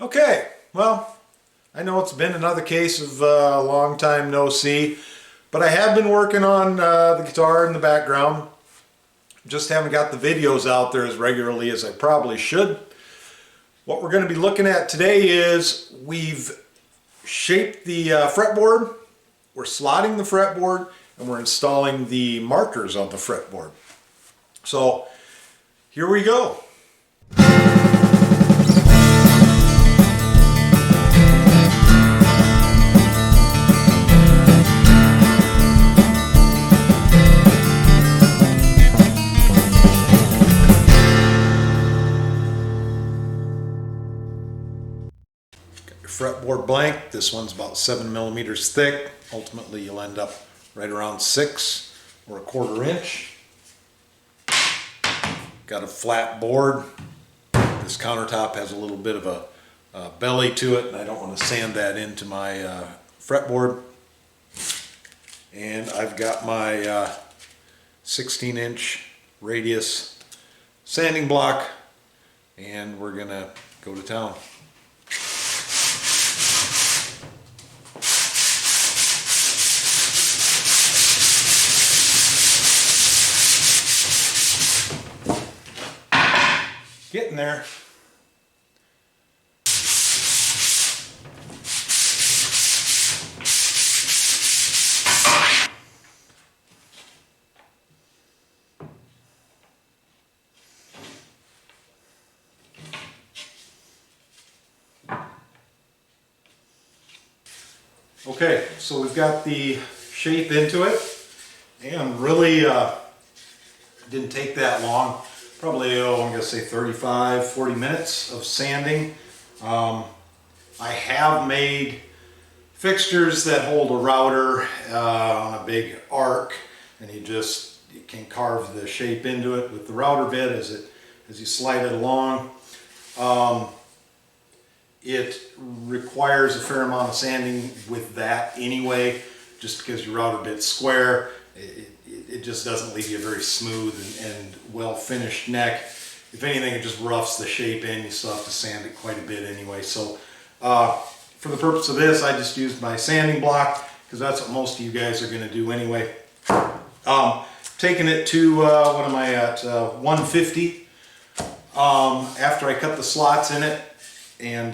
Okay, well, I know it's been another case of a long time no see, but I have been working on the guitar in the background. Just haven't got the videos out there as regularly as I probably should. What we're going to be looking at today is we've shaped the fretboard, we're slotting the fretboard, and we're installing the markers on the fretboard. So here we go. Fretboard blank. This one's about 7 millimeters thick. Ultimately you'll end up right around 6 or 1/4 inch. Got a flat board. This countertop has a little bit of a belly to it, and I don't want to sand that into my fretboard. And I've got my 16-inch radius sanding block, and we're gonna go to town. Getting there. Okay, so we've got the shape into it, and really didn't take that long. Probably, I'm going to say 35, 40 minutes of sanding. I have made fixtures that hold a router on a big arc, and you can carve the shape into it with the router bit as you slide it along. It requires a fair amount of sanding with that anyway, just because your router bit's square. It just doesn't leave you a very smooth and well finished neck. If anything, it just roughs the shape in. You still have to sand it quite a bit anyway. So for the purpose of this, I just used my sanding block because that's what most of you guys are going to do anyway. Taking it to, what am I at, 150. After I cut the slots in it and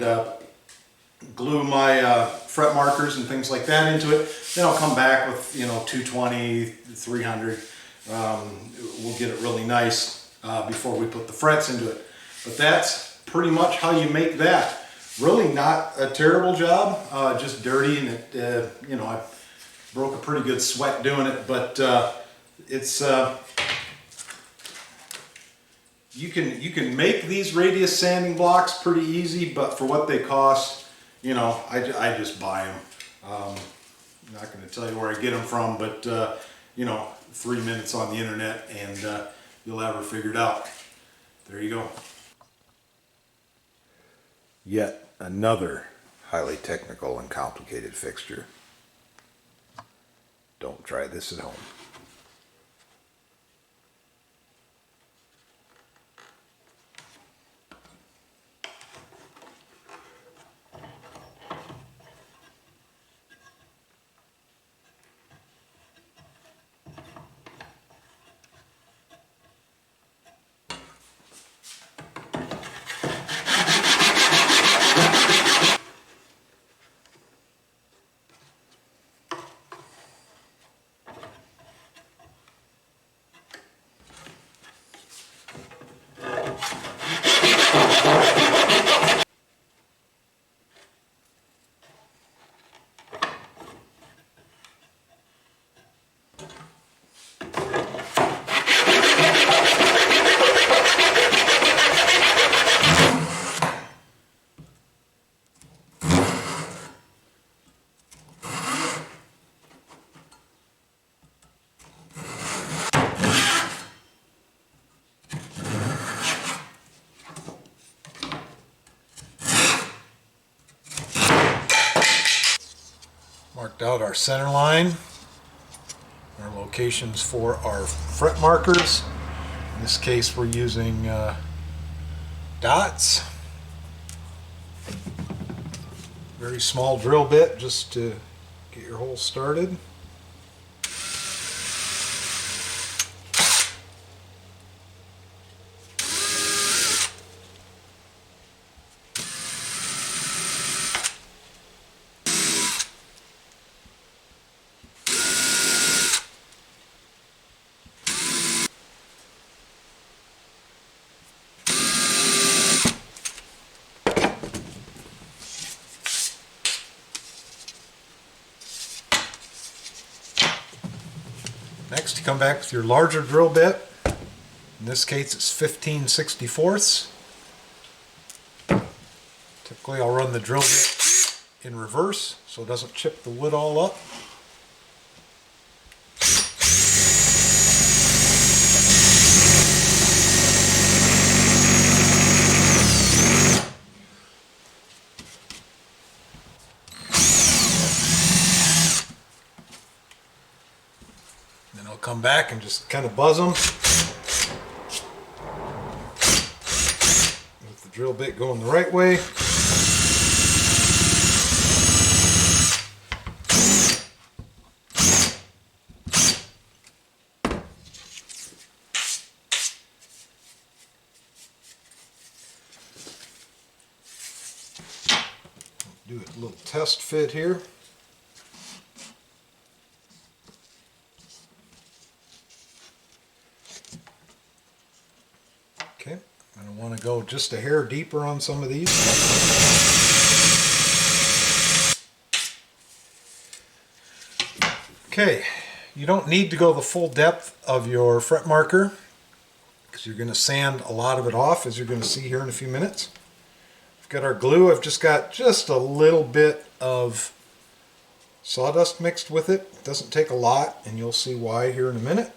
glue my fret markers and things like that into it, then I'll come back with 220, 300. We'll get it really nice before we put the frets into it. But that's pretty much how you make that. Really not a terrible job, just dirty, and it I broke a pretty good sweat doing it, but it's you can make these radius sanding blocks pretty easy, but for what they cost, I just buy them. I'm not going to tell you where I get them from, but 3 minutes on the internet and you'll have her figured out. There you go. Yet another highly technical and complicated fixture. Don't try this at home. Marked out our center line, our locations for our fret markers. In this case we're using dots. Very small drill bit just to get your hole started. Next, you come back with your larger drill bit. In this case, it's 15/64. Typically, I'll run the drill bit in reverse so it doesn't chip the wood all up. Then I'll come back and just kind of buzz them with the drill bit going the right way. Do a little test fit here. Okay, I want to go just a hair deeper on some of these. Okay, you don't need to go the full depth of your fret marker because you're going to sand a lot of it off, as you're going to see here in a few minutes. We've got our glue. I've just got just a little bit of sawdust mixed with it. It doesn't take a lot, and you'll see why here in a minute.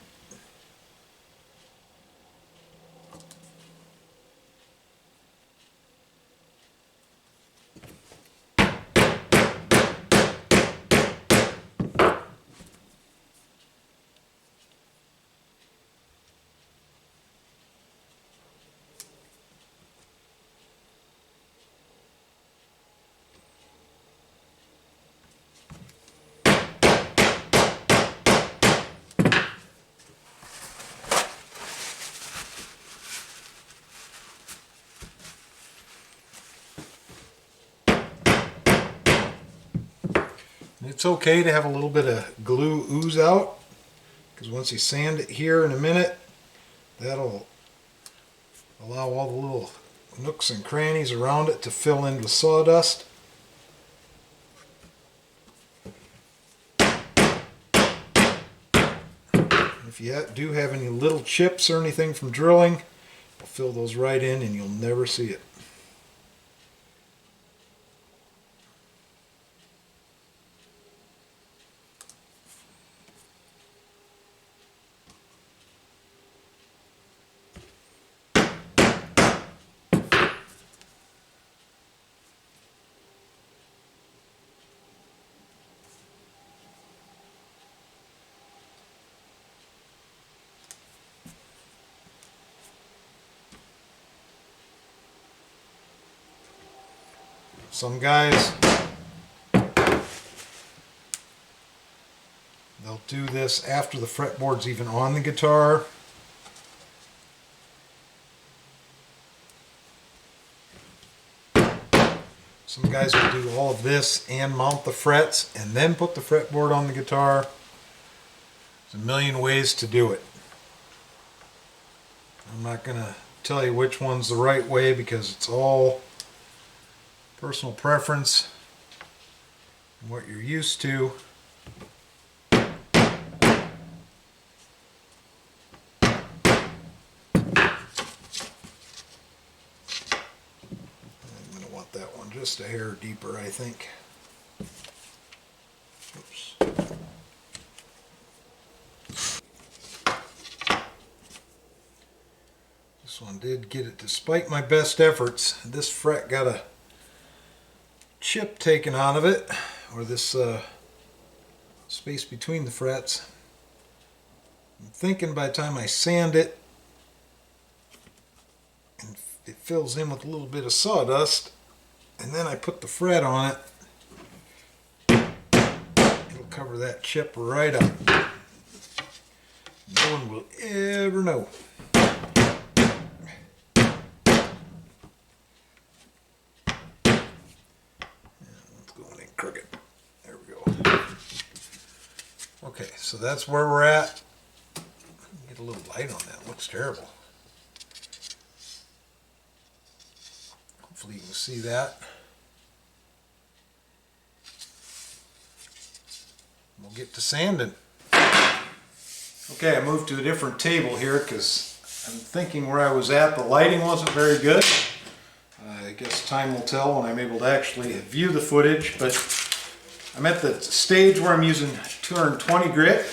It's okay to have a little bit of glue ooze out, because once you sand it here in a minute, that'll allow all the little nooks and crannies around it to fill in with sawdust. If you do have any little chips or anything from drilling, I'll fill those right in and you'll never see it. Some guys, they'll do this after the fretboard's even on the guitar. Some guys will do all of this and mount the frets and then put the fretboard on the guitar. There's a million ways to do it. I'm not going to tell you which one's the right way because it's all personal preference and what you're used to. I'm going to want that one just a hair deeper, I think. Oops. This one did get it despite my best efforts. This fret got a chip taken out of it, or this space between the frets. I'm thinking by the time I sand it and it fills in with a little bit of sawdust, and then I put the fret on it, it'll cover that chip right up. No one will ever know. It's going in crooked. There we go. Okay, so that's where we're at. Get a little light on that. It looks terrible. Hopefully you can see that. We'll get to sanding. Okay, I moved to a different table here because I'm thinking where I was at, the lighting wasn't very good. I guess time will tell when I'm able to actually view the footage, but I'm at the stage where I'm using 220 grit.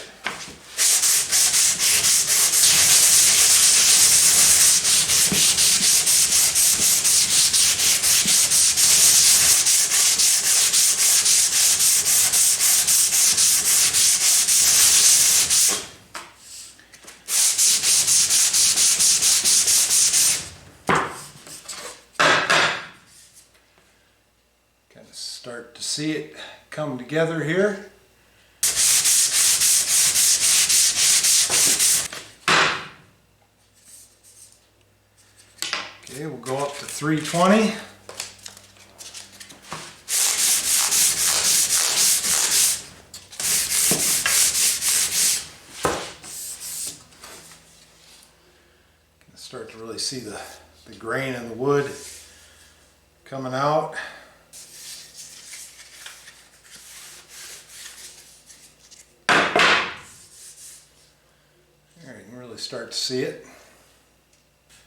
Kind of start to see it come together here. Okay, we'll go up to 320. Start to really see the grain in the wood coming out. There, you can really start to see it.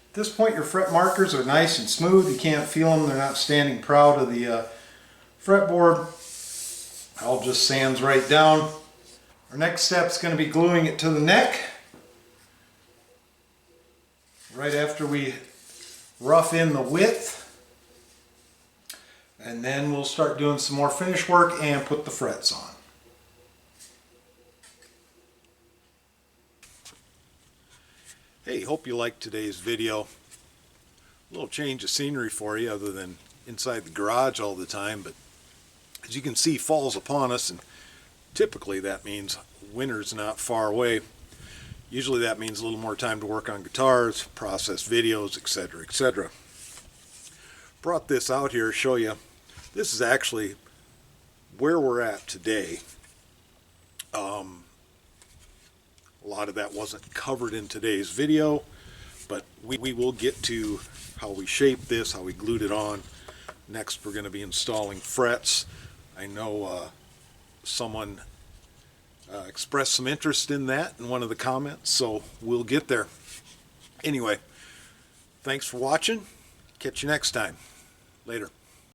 At this point, your fret markers are nice and smooth. You can't feel them. They're not standing proud of the fretboard. All just sands right down. Our next step is going to be gluing it to the neck. Right after we rough in the width. And then we'll start doing some more finish work and put the frets on. Hey, hope you liked today's video. A little change of scenery for you other than inside the garage all the time, but as you can see, fall's upon us, and typically that means winter's not far away. Usually that means a little more time to work on guitars, process videos, etc., etc. Brought this out here to show you. This is actually where we're at today. A lot of that wasn't covered in today's video, but we will get to how we shaped this, how we glued it on. Next, we're going to be installing frets. I know someone expressed some interest in that in one of the comments, so we'll get there. Anyway, thanks for watching. Catch you next time. Later.